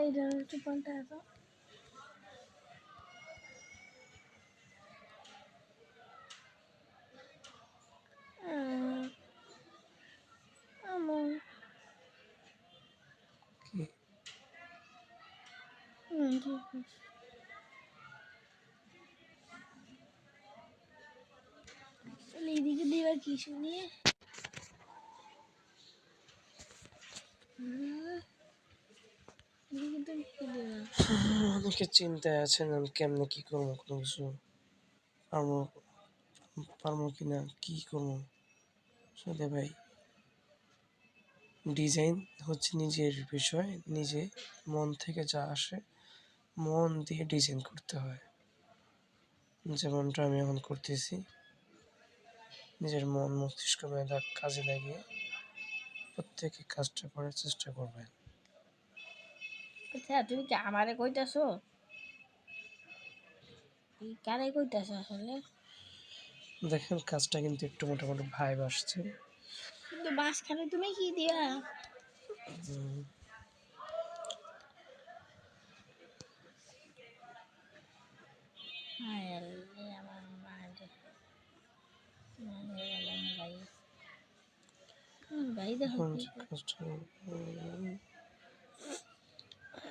এটা একটু পাল্টা তো আমার কি এইদিকে দিবা কি শুনিয়ে এদিকে তুমি কি দিবা অনেকে চিন্তায় আছেন আমি কেমনে কি করবো, কোনো কিছু পারবো পারবো কিনা, কি করবো। আসলে ভাই ডিজাইন হচ্ছে নিজের বিষয়, নিজে মন থেকে যা আসে মন দিয়ে ডিজাইন করতে হয়, যেমনটা আমি এখন করতেছি। নিজের মন মস্তিষ্ক মেধা কাজে লাগিয়ে প্রত্যেকে কাজটা করার চেষ্টা করবেন। আচ্ছা তুমি কি আমারে কইতাছো কারে কইতাছো আসলে দেখেন কাজটা কিন্তু একটু মোটামুটি ভাইব আসছে। কিন্তু মাঝখানে তুমি কি দিয়া উম, হায় আল্লাহ আমার মাঝে ভাই ভাই দেখো এখন কি যে কাজটা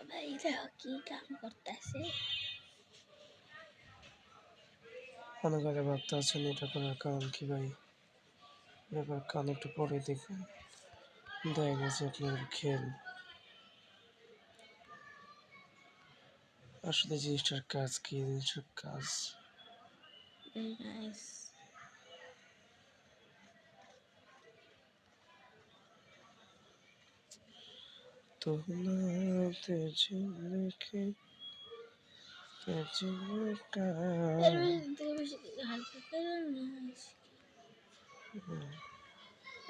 ভাই দেখো কি কাম করতেছে অনেক আগে ভাবতে আছেন এটা করার কারণ কি ভাই, ব্যাপার কারণ একটু পরে দেখুন, দেখা গেছে আপনার খেল আসলে জিনিসটার কাজ কি, জিনিসটার কাজ very nice তো না তেজে লেখে তেজে का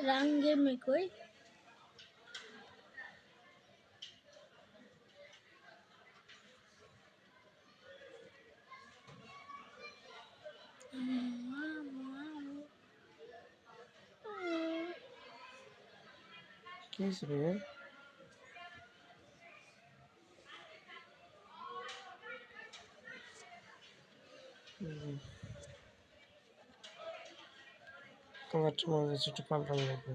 रंगे में कोई किस रे কালারটা মনে হচ্ছে একটু পাল্টানো লাগবে।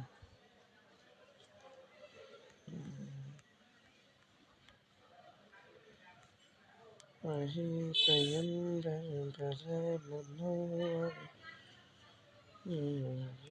আহি প্রেম